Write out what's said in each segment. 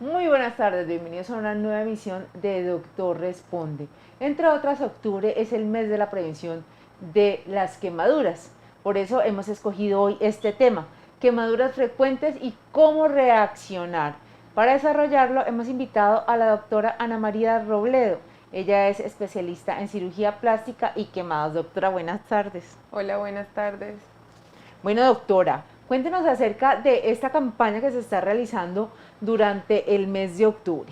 Muy buenas tardes, bienvenidos a una nueva emisión de Doctor Responde. Entre otras, octubre es el mes de la prevención de las quemaduras. Por eso hemos escogido hoy este tema, quemaduras frecuentes y cómo reaccionar. Para desarrollarlo hemos invitado a la doctora Ana María Robledo. Ella es especialista en cirugía plástica y quemados. Doctora, buenas tardes. Hola, buenas tardes. Bueno, doctora, cuéntenos acerca de esta campaña que se está realizando durante el mes de octubre.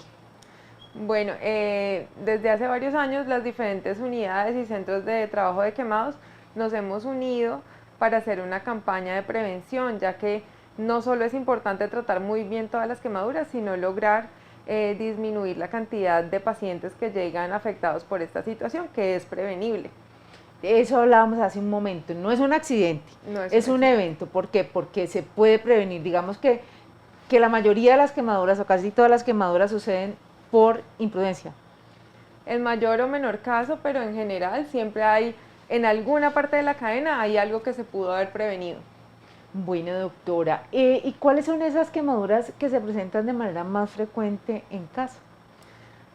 Bueno, desde hace varios años las diferentes unidades y centros de trabajo de quemados nos hemos unido para hacer una campaña de prevención, ya que no solo es importante tratar muy bien todas las quemaduras, sino lograr disminuir la cantidad de pacientes que llegan afectados por esta situación, que es prevenible. Eso hablábamos hace un momento, no es un accidente, No es un es un accidente. evento. ¿Por qué? Porque se puede prevenir. Digamos que la mayoría de las quemaduras o casi todas las quemaduras suceden por imprudencia. En mayor o menor caso, pero en general siempre hay, en alguna parte de la cadena hay algo que se pudo haber prevenido. Bueno, doctora, ¿y cuáles son esas quemaduras que se presentan de manera más frecuente en casa?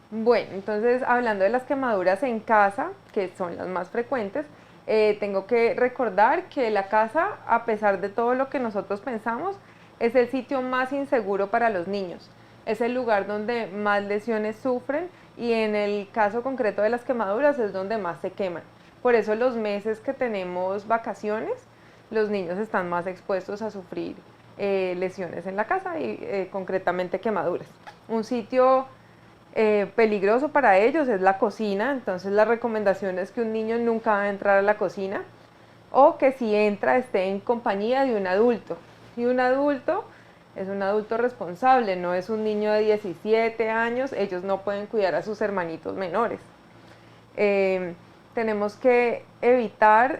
Bueno, entonces hablando de las quemaduras en casa, que son las más frecuentes, tengo que recordar que la casa, a pesar de todo lo que nosotros pensamos, es el sitio más inseguro para los niños. Es el lugar donde más lesiones sufren y en el caso concreto de las quemaduras es donde más se queman. Por eso los meses que tenemos vacaciones, los niños están más expuestos a sufrir lesiones en la casa y concretamente quemaduras. Un sitio peligroso para ellos es la cocina, entonces la recomendación es que un niño nunca va a entrar a la cocina o que si entra esté en compañía de un adulto. Y un adulto es un adulto responsable, no es un niño de 17 años, ellos no pueden cuidar a sus hermanitos menores. Tenemos que evitar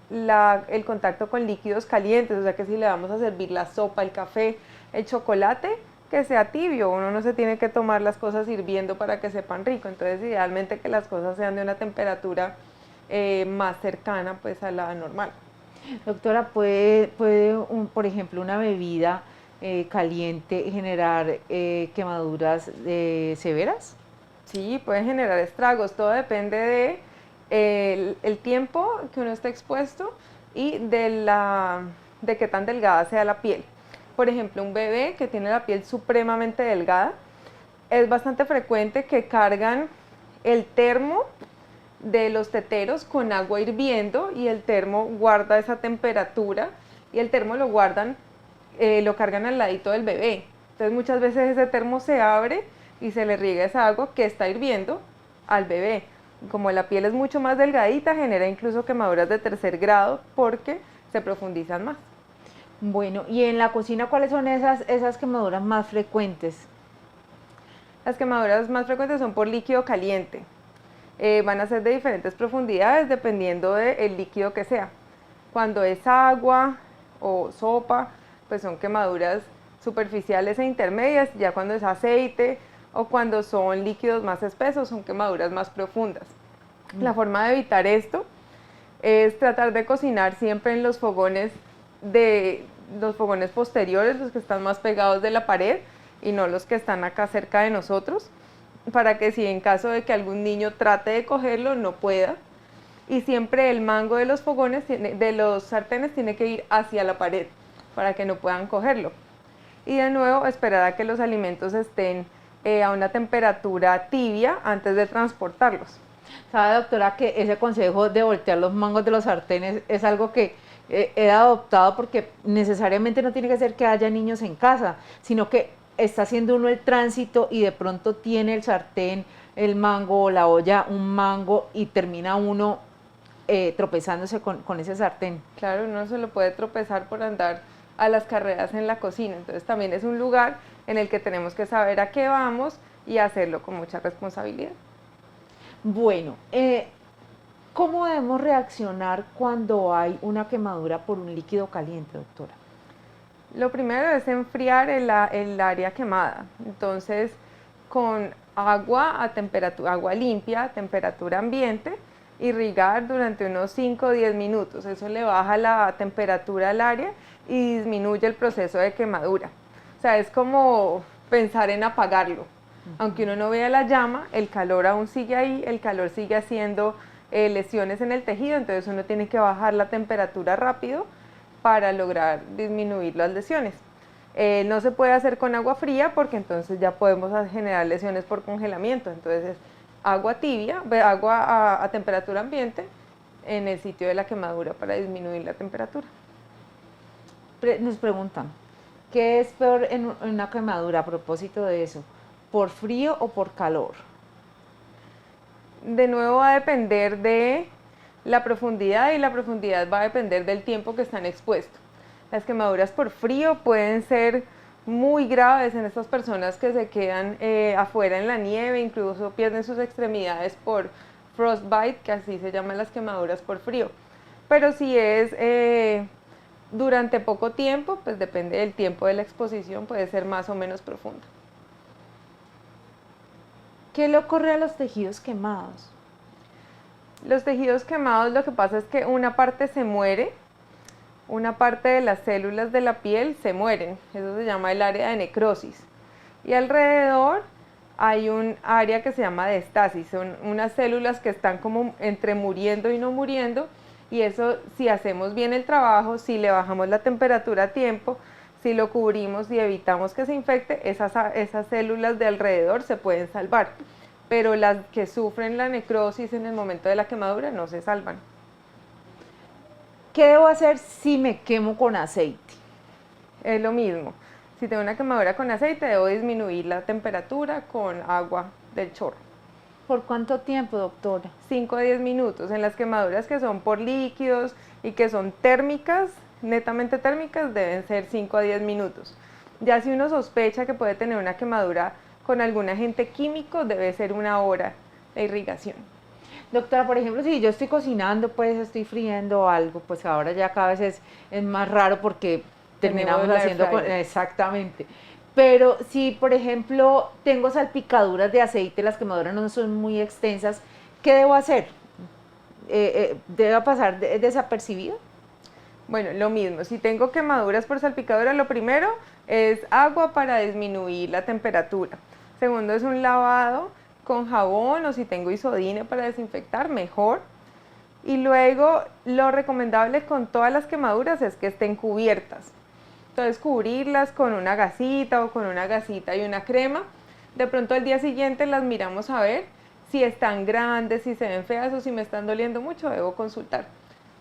el contacto con líquidos calientes, o sea que si le vamos a servir la sopa, el café, el chocolate, que sea tibio, uno no se tiene que tomar las cosas hirviendo para que sepan rico, entonces idealmente que las cosas sean de una temperatura más cercana pues a la normal. Doctora, por ejemplo, una bebida caliente generar quemaduras severas? Sí, puede generar estragos, todo depende de el tiempo que uno esté expuesto y de qué tan delgada sea la piel. Por ejemplo, un bebé que tiene la piel supremamente delgada, es bastante frecuente que cargan el termo de los teteros con agua hirviendo y el termo guarda esa temperatura y el termo lo cargan al ladito del bebé. Entonces muchas veces ese termo se abre y se le riega esa agua que está hirviendo al bebé. Como la piel es mucho más delgadita, genera incluso quemaduras de tercer grado porque se profundizan más. Bueno, y en la cocina, ¿cuáles son esas quemaduras más frecuentes? Las quemaduras más frecuentes son por líquido caliente. Van a ser de diferentes profundidades dependiendo del líquido que sea. Cuando es agua o sopa, pues son quemaduras superficiales e intermedias. Ya cuando es aceite o cuando son líquidos más espesos, son quemaduras más profundas. La forma de evitar esto es tratar de cocinar siempre en los fogones posteriores, los que están más pegados de la pared y no los que están acá cerca de nosotros, para que si en caso de que algún niño trate de cogerlo, no pueda. Y siempre el mango de los de los sartenes tiene que ir hacia la pared para que no puedan cogerlo. Y de nuevo esperar a que los alimentos estén a una temperatura tibia antes de transportarlos. Sabe, doctora, que ese consejo de voltear los mangos de los sartenes es algo que he adoptado porque necesariamente no tiene que ser que haya niños en casa, sino que está haciendo uno el tránsito y de pronto tiene el sartén, el mango o la olla, un mango y termina uno tropezándose con ese sartén. Claro, uno se lo puede tropezar por andar a las carreras en la cocina, entonces también es un lugar en el que tenemos que saber a qué vamos y hacerlo con mucha responsabilidad. Bueno, ¿cómo debemos reaccionar cuando hay una quemadura por un líquido caliente, doctora? Lo primero es enfriar el área quemada, entonces con agua a temperatura, agua limpia, a temperatura ambiente, irrigar durante unos 5 o 10 minutos, eso le baja la temperatura al área y disminuye el proceso de quemadura. O sea, es como pensar en apagarlo. Aunque uno no vea la llama, el calor aún sigue ahí, el calor sigue haciendo lesiones en el tejido, entonces uno tiene que bajar la temperatura rápido para lograr disminuir las lesiones. No se puede hacer con agua fría porque entonces ya podemos generar lesiones por congelamiento, entonces es agua tibia, agua a temperatura ambiente en el sitio de la quemadura para disminuir la temperatura. Nos preguntan, ¿qué es peor en una quemadura a propósito de eso? ¿Por frío o por calor? De nuevo va a depender de la profundidad y la profundidad va a depender del tiempo que están expuestos. Las quemaduras por frío pueden ser muy graves en estas personas que se quedan afuera en la nieve, incluso pierden sus extremidades por frostbite, que así se llaman las quemaduras por frío. Pero si es durante poco tiempo, pues depende del tiempo de la exposición, puede ser más o menos profunda. ¿Qué le ocurre a los tejidos quemados? Los tejidos quemados, lo que pasa es que una parte se muere, una parte de las células de la piel se mueren, eso se llama el área de necrosis. Y alrededor hay un área que se llama de estasis, son unas células que están como entre muriendo y no muriendo, y eso, si hacemos bien el trabajo, si le bajamos la temperatura a tiempo, si lo cubrimos y evitamos que se infecte, esas células de alrededor se pueden salvar, pero las que sufren la necrosis en el momento de la quemadura no se salvan. ¿Qué debo hacer si me quemo con aceite? Es lo mismo, si tengo una quemadura con aceite, debo disminuir la temperatura con agua del chorro. ¿Por cuánto tiempo, doctora? 5 a 10 minutos. En las quemaduras que son por líquidos y que son térmicas, netamente térmicas, deben ser 5 a 10 minutos. Ya si uno sospecha que puede tener una quemadura con algún agente químico, debe ser 1 hora de irrigación. Doctora, por ejemplo, si yo estoy cocinando, pues estoy friendo algo, pues ahora ya cada vez es más raro porque terminamos haciendo... Exactamente. Pero si, por ejemplo, tengo salpicaduras de aceite, las quemaduras no son muy extensas, ¿qué debo hacer? ¿Debo pasar desapercibido? Bueno, lo mismo, si tengo quemaduras por salpicadura, lo primero es agua para disminuir la temperatura. Segundo es un lavado con jabón o si tengo isodine para desinfectar, mejor. Y luego lo recomendable con todas las quemaduras es que estén cubiertas. Entonces cubrirlas con una gasita o con una gasita y una crema. De pronto al día siguiente las miramos a ver si están grandes, si se ven feas o si me están doliendo mucho, debo consultar.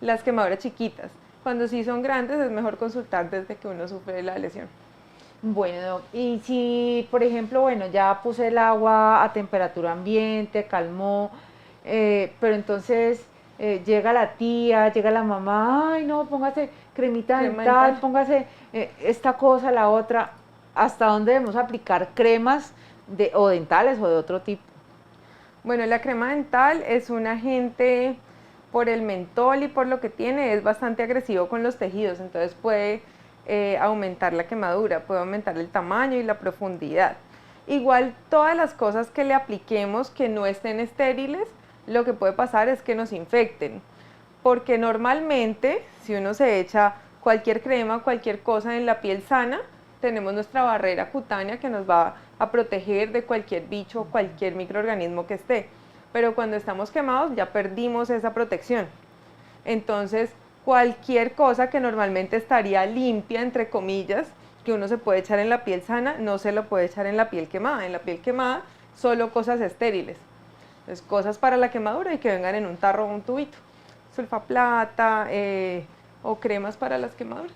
Las quemaduras chiquitas. Cuando sí son grandes es mejor consultar desde que uno sufre la lesión. Bueno, y si, por ejemplo, bueno, ya puse el agua a temperatura ambiente, calmó, pero entonces llega la tía, llega la mamá, ay no, póngase cremita dental, póngase esta cosa, la otra, ¿hasta dónde debemos aplicar cremas o dentales o de otro tipo? Bueno, la crema dental es un agente, por el mentol y por lo que tiene, es bastante agresivo con los tejidos, entonces puede aumentar la quemadura, puede aumentar el tamaño y la profundidad. Igual todas las cosas que le apliquemos que no estén estériles, lo que puede pasar es que nos infecten, porque normalmente si uno se echa cualquier crema, cualquier cosa en la piel sana, tenemos nuestra barrera cutánea que nos va a proteger de cualquier bicho, cualquier microorganismo que esté, pero cuando estamos quemados ya perdimos esa protección. Entonces cualquier cosa que normalmente estaría limpia, entre comillas, que uno se puede echar en la piel sana, no se lo puede echar en la piel quemada. En la piel quemada solo cosas estériles, entonces cosas para la quemadura y que vengan en un tarro o un tubito, sulfaplata o cremas para las quemaduras.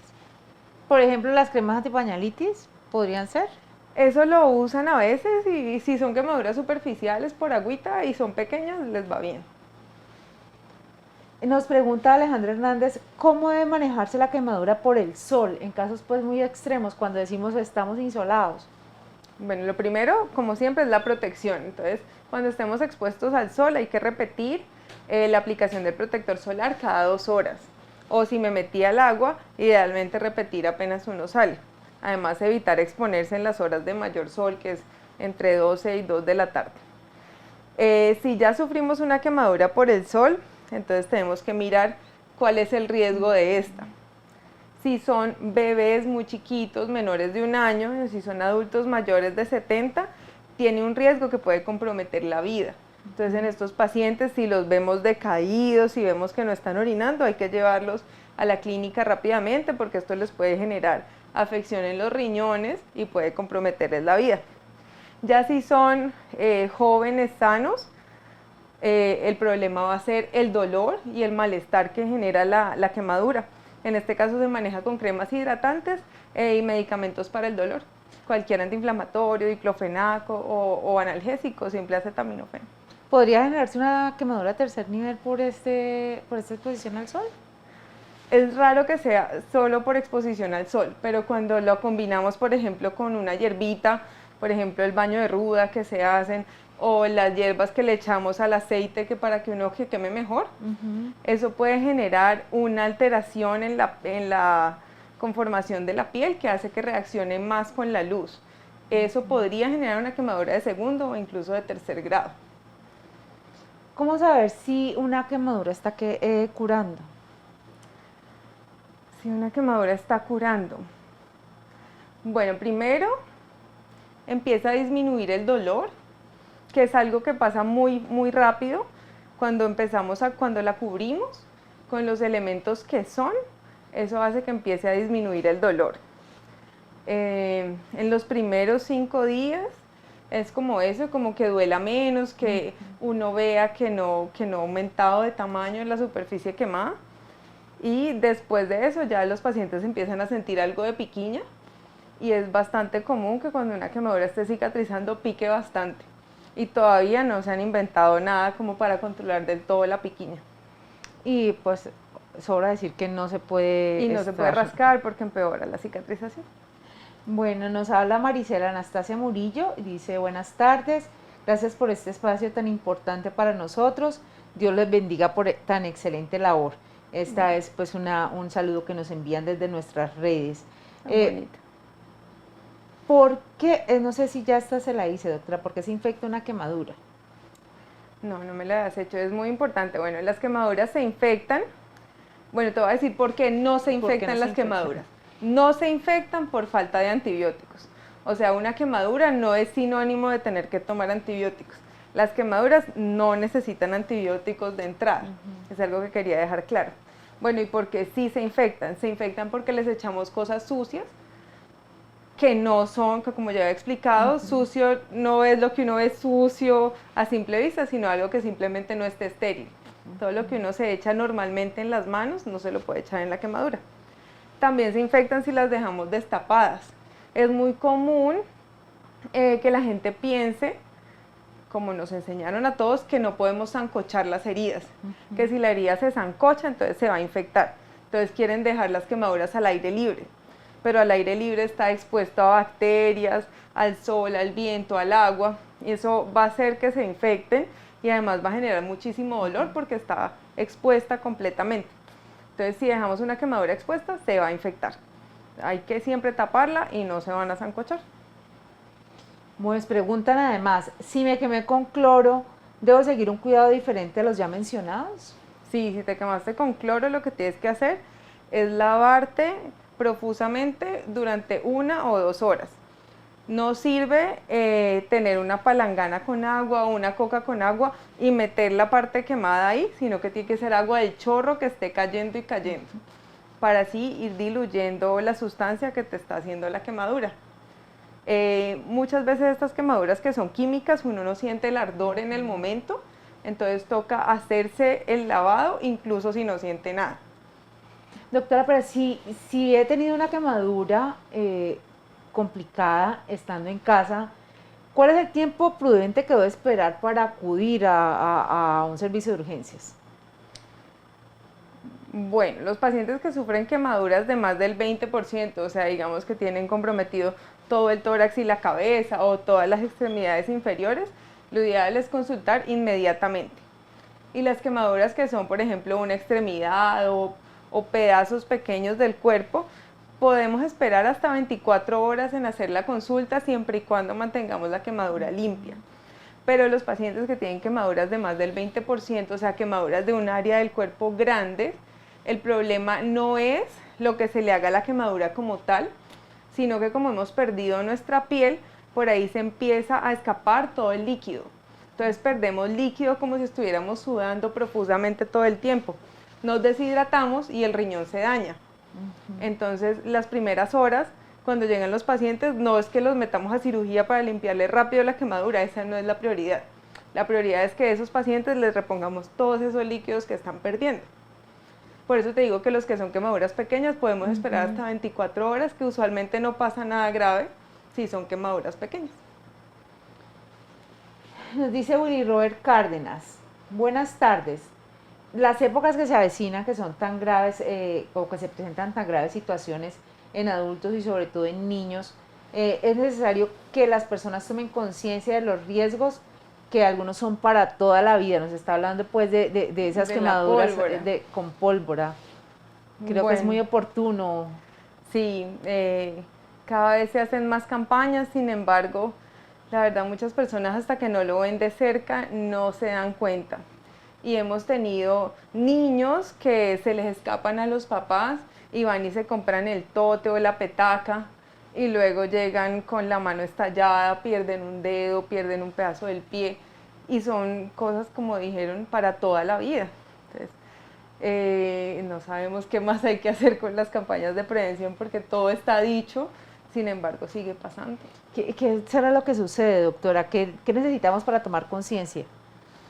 Por ejemplo, las cremas antipañalitis podrían ser. Eso lo usan a veces y si son quemaduras superficiales por agüita y son pequeñas, les va bien. Nos pregunta Alejandra Hernández, ¿cómo debe manejarse la quemadura por el sol en casos pues muy extremos cuando decimos estamos insolados? Bueno, lo primero, como siempre, es la protección. Entonces, cuando estemos expuestos al sol hay que repetir la aplicación del protector solar cada 2 horas. O si me metí al agua, idealmente repetir apenas uno sale. Además, evitar exponerse en las horas de mayor sol, que es entre 12 y 2 de la tarde. Si ya sufrimos una quemadura por el sol, entonces tenemos que mirar cuál es el riesgo de esta. Si son bebés muy chiquitos, menores de 1 año, si son adultos mayores de 70, tiene un riesgo que puede comprometer la vida. Entonces en estos pacientes, si los vemos decaídos, si vemos que no están orinando, hay que llevarlos a la clínica rápidamente porque esto les puede generar afección en los riñones y puede comprometerles la vida. Ya si son jóvenes sanos, el problema va a ser el dolor y el malestar que genera la quemadura. En este caso se maneja con cremas hidratantes y medicamentos para el dolor. Cualquier antiinflamatorio, diclofenaco o analgésico, simple acetaminofén. ¿Podría generarse una quemadura de tercer nivel por esta exposición al sol? Es raro que sea solo por exposición al sol, pero cuando lo combinamos, por ejemplo, con una hierbita, por ejemplo, el baño de ruda que se hacen, o las hierbas que le echamos al aceite que para que uno se queme mejor, eso puede generar una alteración en la conformación de la piel que hace que reaccione más con la luz. Eso podría generar una quemadura de segundo o incluso de tercer grado. ¿Cómo saber si una quemadura está curando? Si una quemadura está curando. Bueno, primero empieza a disminuir el dolor, que es algo que pasa muy rápido cuando cuando la cubrimos con los elementos que son, eso hace que empiece a disminuir el dolor. En los primeros 5 días es como eso, como que duela menos, que uno vea que no ha aumentado de tamaño en la superficie quemada. Y después de eso ya los pacientes empiezan a sentir algo de piquiña y es bastante común que cuando una quemadura esté cicatrizando pique bastante. Y todavía no se han inventado nada como para controlar del todo la piquiña. Y pues sobra decir que no se puede... Y no se puede rascar porque empeora la cicatrización. Bueno, nos habla Maricela Anastasia Murillo, dice buenas tardes, gracias por este espacio tan importante para nosotros, Dios les bendiga por tan excelente labor. Esta es pues un saludo que nos envían desde nuestras redes. ¿Por qué? No sé si ya esta se la hice, doctora, ¿por qué se infecta una quemadura? No me la has hecho, es muy importante. Bueno, las quemaduras se infectan. Bueno, te voy a decir por qué no se infectan las quemaduras. No se infectan por falta de antibióticos. O sea, una quemadura no es sinónimo de tener que tomar antibióticos. Las quemaduras no necesitan antibióticos de entrada. Es algo que quería dejar claro. Bueno, ¿y por qué sí se infectan? Se infectan porque les echamos cosas sucias que no son, que como ya había explicado, sucio no es lo que uno ve sucio a simple vista, sino algo que simplemente no esté estéril. Todo lo que uno se echa normalmente en las manos no se lo puede echar en la quemadura. También se infectan si las dejamos destapadas. Es muy común que la gente piense, como nos enseñaron a todos, que no podemos sancochar las heridas, que si la herida se sancocha, entonces se va a infectar. Entonces quieren dejar las quemaduras al aire libre, pero al aire libre está expuesto a bacterias, al sol, al viento, al agua, y eso va a hacer que se infecten y además va a generar muchísimo dolor porque está expuesta completamente. Entonces, si dejamos una quemadura expuesta, se va a infectar. Hay que siempre taparla y no se van a sancochar. Pues preguntan además, si me quemé con cloro, ¿debo seguir un cuidado diferente a los ya mencionados? Sí, si te quemaste con cloro, lo que tienes que hacer es lavarte profusamente durante 1 o 2 horas. No sirve tener una palangana con agua o una coca con agua y meter la parte quemada ahí, sino que tiene que ser agua del chorro que esté cayendo y cayendo, para así ir diluyendo la sustancia que te está haciendo la quemadura. Muchas veces estas quemaduras que son químicas, uno no siente el ardor en el momento, entonces toca hacerse el lavado incluso si no siente nada. Doctora, pero si he tenido una quemadura complicada estando en casa, ¿cuál es el tiempo prudente que debo esperar para acudir a un servicio de urgencias? Bueno, los pacientes que sufren quemaduras de más del 20%, o sea, digamos que tienen comprometido todo el tórax y la cabeza o todas las extremidades inferiores, lo ideal es consultar inmediatamente. Y las quemaduras que son, por ejemplo, una extremidad o pedazos pequeños del cuerpo, podemos esperar hasta 24 horas en hacer la consulta siempre y cuando mantengamos la quemadura limpia. Pero los pacientes que tienen quemaduras de más del 20%, o sea, quemaduras de un área del cuerpo grande, el problema no es lo que se le haga a la quemadura como tal, sino que como hemos perdido nuestra piel, por ahí se empieza a escapar todo el líquido. Entonces perdemos líquido como si estuviéramos sudando profusamente todo el tiempo. Nos deshidratamos y el riñón se daña. Entonces las primeras horas, cuando llegan los pacientes, no es que los metamos a cirugía para limpiarle rápido la quemadura, esa no es la prioridad. La prioridad es que a esos pacientes les repongamos todos esos líquidos que están perdiendo. Por eso te digo que los que son quemaduras pequeñas podemos esperar hasta 24 horas, que usualmente no pasa nada grave si son quemaduras pequeñas. Nos dice Willy Robert Cárdenas, buenas tardes. Las épocas que se avecinan, que son tan graves o que se presentan tan graves situaciones en adultos y sobre todo en niños, es necesario que las personas tomen conciencia de los riesgos que algunos son para toda la vida. Nos está hablando pues de esas quemaduras con pólvora. Creo que es muy oportuno. Sí, cada vez se hacen más campañas, sin embargo, la verdad muchas personas hasta que no lo ven de cerca no se dan cuenta. Y hemos tenido niños que se les escapan a los papás y van y se compran el tote o la petaca y luego llegan con la mano estallada, pierden un dedo, pierden un pedazo del pie y son cosas, como dijeron, para toda la vida. Entonces, no sabemos qué más hay que hacer con las campañas de prevención porque todo está dicho, sin embargo sigue pasando. ¿Qué será lo que sucede, doctora? ¿Qué necesitamos para tomar conciencia?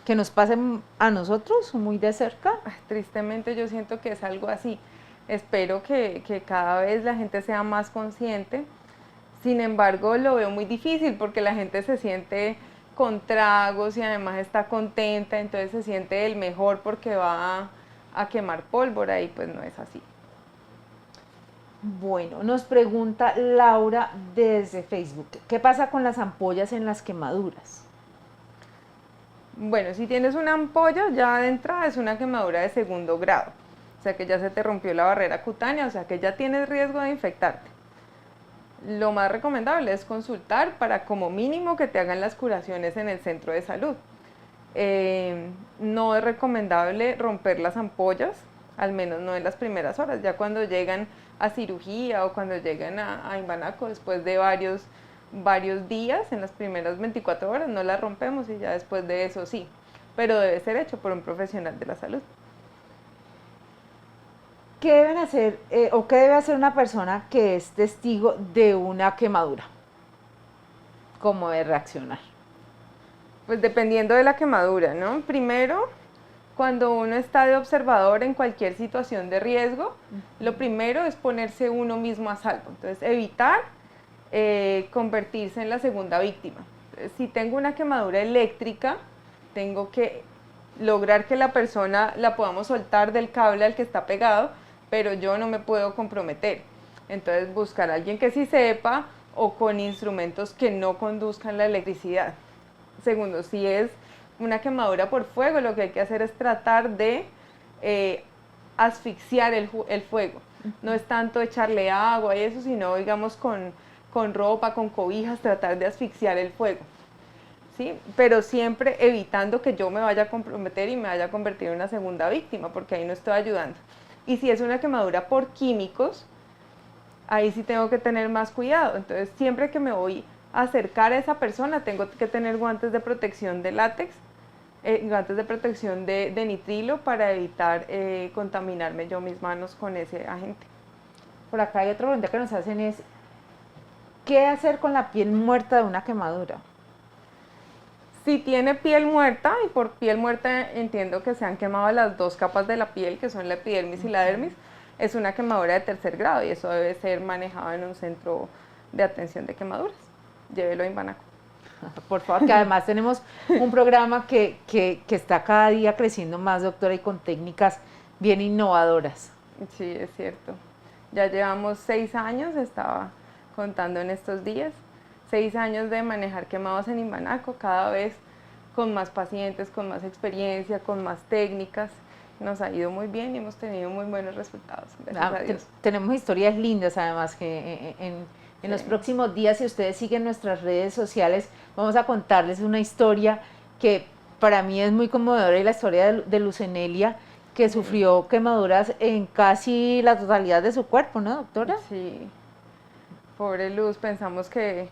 ¿Que nos pasen a nosotros muy de cerca? Tristemente yo siento que es algo así. Espero que cada vez la gente sea más consciente. Sin embargo, lo veo muy difícil porque la gente se siente con tragos y además está contenta, entonces se siente el mejor porque va a quemar pólvora y pues no es así. Bueno, nos pregunta Laura desde Facebook, ¿qué pasa con las ampollas en las quemaduras? Bueno, si tienes una ampolla, ya de entrada es una quemadura de segundo grado, o sea que ya se te rompió la barrera cutánea, o sea que ya tienes riesgo de infectarte. Lo más recomendable es consultar para como mínimo que te hagan las curaciones en el centro de salud. No es recomendable romper las ampollas, al menos no en las primeras horas, ya cuando llegan a cirugía o cuando llegan a Imbanaco después de varios días, en las primeras 24 horas no las rompemos y ya después de eso sí, pero debe ser hecho por un profesional de la salud. ¿Qué deben hacer o qué debe hacer una persona que es testigo de una quemadura? ¿Cómo debe reaccionar? Pues dependiendo de la quemadura, ¿no? Primero, cuando uno está de observador en cualquier situación de riesgo, lo primero es ponerse uno mismo a salvo, entonces evitar convertirse en la segunda víctima. Entonces, si tengo una quemadura eléctrica, tengo que lograr que la persona la podamos soltar del cable al que está pegado, pero yo no me puedo comprometer. Entonces buscar a alguien que sí sepa o con instrumentos que no conduzcan la electricidad. Segundo, si es una quemadura por fuego, lo que hay que hacer es tratar de asfixiar el fuego. No es tanto echarle agua y eso, sino digamos con ropa, con cobijas, tratar de asfixiar el fuego. ¿Sí? Pero siempre evitando que yo me vaya a comprometer y me vaya a convertir en una segunda víctima, porque ahí no estoy ayudando. Y si es una quemadura por químicos, ahí sí tengo que tener más cuidado. Entonces, siempre que me voy a acercar a esa persona, tengo que tener guantes de protección de látex, guantes de protección de nitrilo para evitar contaminarme yo mis manos con ese agente. Por acá hay otra pregunta que nos hacen es, ¿qué hacer con la piel muerta de una quemadura? Si tiene piel muerta, y por piel muerta entiendo que se han quemado las dos capas de la piel, que son la epidermis y la dermis, es una quemadura de tercer grado y eso debe ser manejado en un centro de atención de quemaduras. Llévelo a Imbanaco. Por favor, que además tenemos un programa que está cada día creciendo más, doctora, y con técnicas bien innovadoras. Sí, es cierto. Ya llevamos 6 años, estaba contando en estos días, 6 años de manejar quemados en Imbanaco, cada vez con más pacientes, con más experiencia, con más técnicas. Nos ha ido muy bien y hemos tenido muy buenos resultados, gracias a Dios. Tenemos historias lindas, además, que en los próximos días, si ustedes siguen nuestras redes sociales, vamos a contarles una historia que para mí es muy conmovedora, y la historia de Lucenelia, que sufrió quemaduras en casi la totalidad de su cuerpo, ¿no, doctora? Sí, pobre Luz, pensamos que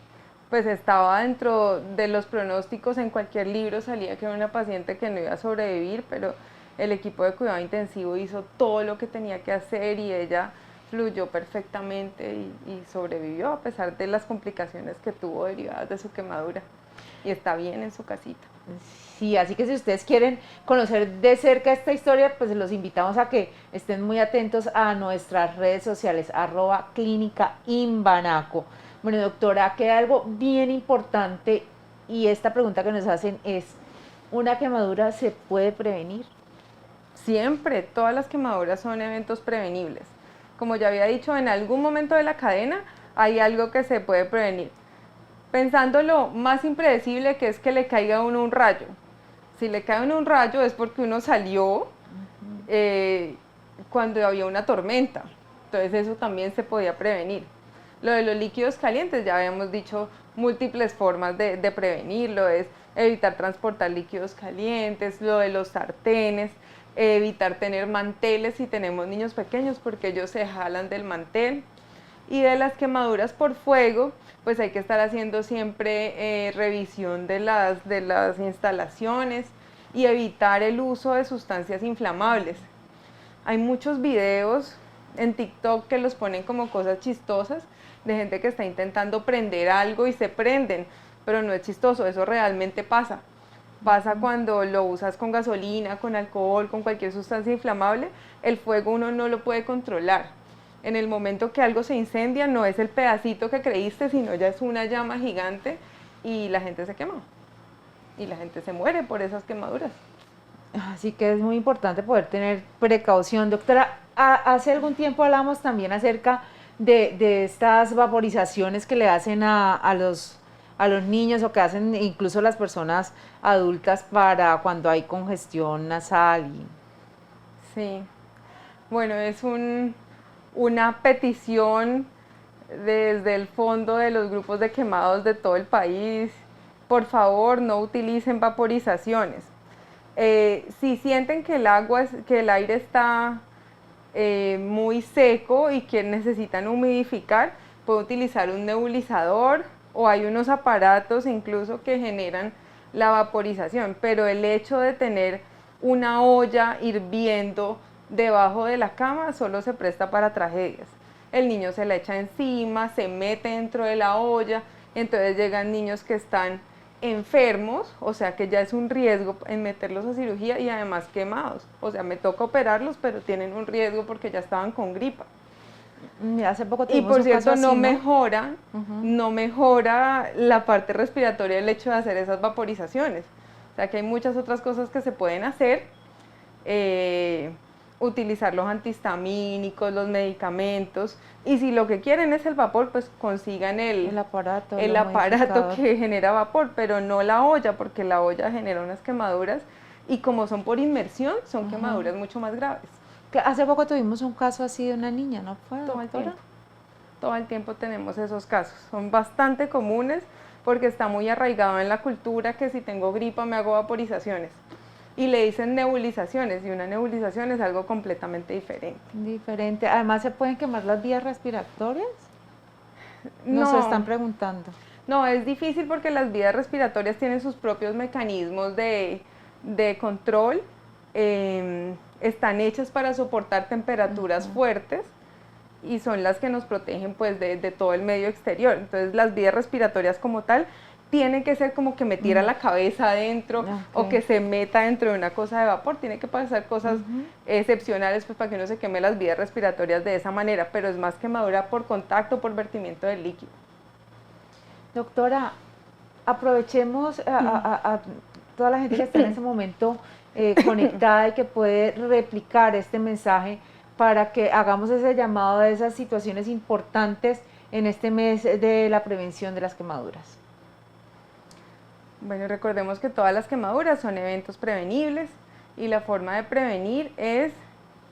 pues estaba dentro de los pronósticos, en cualquier libro salía que era una paciente que no iba a sobrevivir, pero el equipo de cuidado intensivo hizo todo lo que tenía que hacer y ella fluyó perfectamente y sobrevivió a pesar de las complicaciones que tuvo derivadas de su quemadura y está bien en su casita. Sí, así que si ustedes quieren conocer de cerca esta historia, pues los invitamos a que estén muy atentos a nuestras redes sociales, @clínica Imbanaco. Bueno, doctora, queda algo bien importante y esta pregunta que nos hacen es, ¿una quemadura se puede prevenir? Siempre, todas las quemaduras son eventos prevenibles. Como ya había dicho, en algún momento de la cadena hay algo que se puede prevenir. Pensando lo más impredecible que es que le caiga a uno un rayo. Si le cae a uno un rayo es porque uno salió cuando había una tormenta. Entonces eso también se podía prevenir. Lo de los líquidos calientes, ya habíamos dicho múltiples formas de prevenirlo, es evitar transportar líquidos calientes, lo de los sartenes, evitar tener manteles si tenemos niños pequeños porque ellos se jalan del mantel. Y de las quemaduras por fuego, pues hay que estar haciendo siempre revisión de las instalaciones y evitar el uso de sustancias inflamables. Hay muchos videos en TikTok que los ponen como cosas chistosas de gente que está intentando prender algo y se prenden, pero no es chistoso, eso realmente pasa. Pasa cuando lo usas con gasolina, con alcohol, con cualquier sustancia inflamable, el fuego uno no lo puede controlar. En el momento que algo se incendia, no es el pedacito que creíste, sino ya es una llama gigante y la gente se quema. Y la gente se muere por esas quemaduras. Así que es muy importante poder tener precaución. Doctora, hace algún tiempo hablamos también acerca de estas vaporizaciones que le hacen a los niños o que hacen incluso las personas adultas para cuando hay congestión nasal. Sí, bueno, es una petición desde el fondo de los grupos de quemados de todo el país. Por favor, no utilicen vaporizaciones. Si sienten que el aire está muy seco y que necesitan humidificar, pueden utilizar un nebulizador o hay unos aparatos incluso que generan la vaporización, pero el hecho de tener una olla hirviendo debajo de la cama solo se presta para tragedias. El niño se la echa encima, se mete dentro de la olla, entonces llegan niños que están enfermos, o sea que ya es un riesgo en meterlos a cirugía y además quemados, o sea me toca operarlos pero tienen un riesgo porque ya estaban con gripa. Hace poco Y por cierto así, no mejora la parte respiratoria el hecho de hacer esas vaporizaciones, o sea que hay muchas otras cosas que se pueden hacer, utilizar los antihistamínicos, los medicamentos, y si lo que quieren es el vapor, pues consigan el aparato que genera vapor, pero no la olla, porque la olla genera unas quemaduras, y como son por inmersión, son quemaduras mucho más graves. Hace poco tuvimos un caso así de una niña, ¿no fue, doctora? Todo el tiempo tenemos esos casos, son bastante comunes, porque está muy arraigado en la cultura que si tengo gripa me hago vaporizaciones. Y le dicen nebulizaciones, y una nebulización es algo completamente diferente. Diferente. Además, ¿se pueden quemar las vías respiratorias? Nos están preguntando. No, es difícil porque las vías respiratorias tienen sus propios mecanismos de control, están hechas para soportar temperaturas fuertes y son las que nos protegen pues de todo el medio exterior. Entonces las vías respiratorias como tal tiene que ser como que metiera la cabeza adentro o que se meta dentro de una cosa de vapor, tiene que pasar cosas excepcionales pues para que uno se queme las vías respiratorias de esa manera, pero es más quemadura por contacto, por vertimiento del líquido. Doctora, aprovechemos a toda la gente que está en ese momento conectada y que puede replicar este mensaje para que hagamos ese llamado a esas situaciones importantes en este mes de la prevención de las quemaduras. Bueno, recordemos que todas las quemaduras son eventos prevenibles y la forma de prevenir es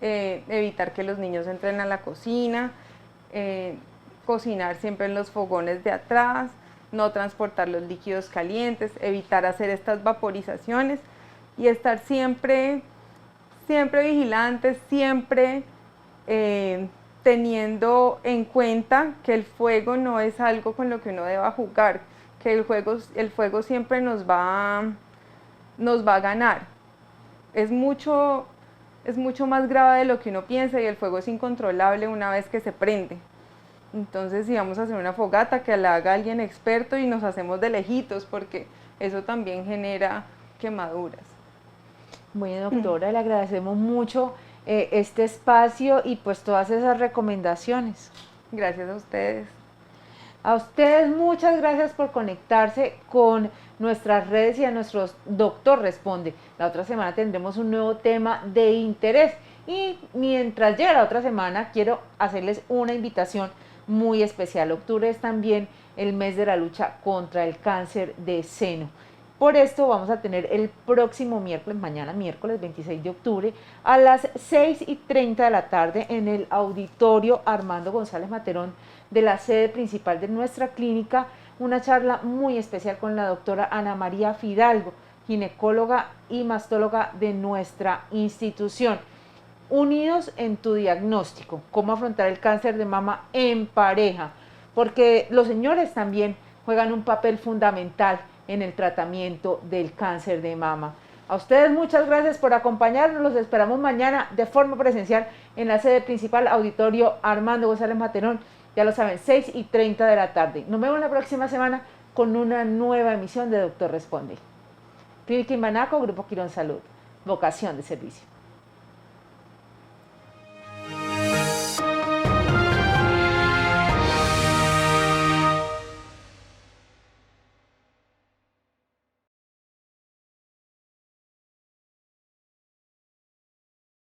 evitar que los niños entren a la cocina, cocinar siempre en los fogones de atrás, no transportar los líquidos calientes, evitar hacer estas vaporizaciones y estar siempre siempre vigilantes, siempre teniendo en cuenta que el fuego no es algo con lo que uno deba jugar, que el fuego siempre nos va a ganar. Es mucho más grave de lo que uno piensa y el fuego es incontrolable una vez que se prende. Entonces, si vamos a hacer una fogata, que la haga alguien experto y nos hacemos de lejitos, porque eso también genera quemaduras. Bueno, doctora, le agradecemos mucho este espacio y pues todas esas recomendaciones. Gracias a ustedes. A ustedes muchas gracias por conectarse con nuestras redes y a nuestros Doctor Responde. La otra semana tendremos un nuevo tema de interés y mientras llega la otra semana quiero hacerles una invitación muy especial. Octubre es también el mes de la lucha contra el cáncer de seno. Por esto vamos a tener el próximo miércoles, mañana miércoles 26 de octubre, a las 6:30 de la tarde en el auditorio Armando González Materón de la sede principal de nuestra clínica, una charla muy especial con la doctora Ana María Fidalgo, ginecóloga y mastóloga de nuestra institución. Unidos en tu diagnóstico, cómo afrontar el cáncer de mama en pareja, porque los señores también juegan un papel fundamental en el tratamiento del cáncer de mama. A ustedes muchas gracias por acompañarnos, los esperamos mañana de forma presencial en la sede principal, auditorio Armando González Materón, ya lo saben, 6:30 de la tarde. Nos vemos la próxima semana con una nueva emisión de Doctor Responde. Clínica Imbanaco, Grupo Quirón Salud, vocación de servicio.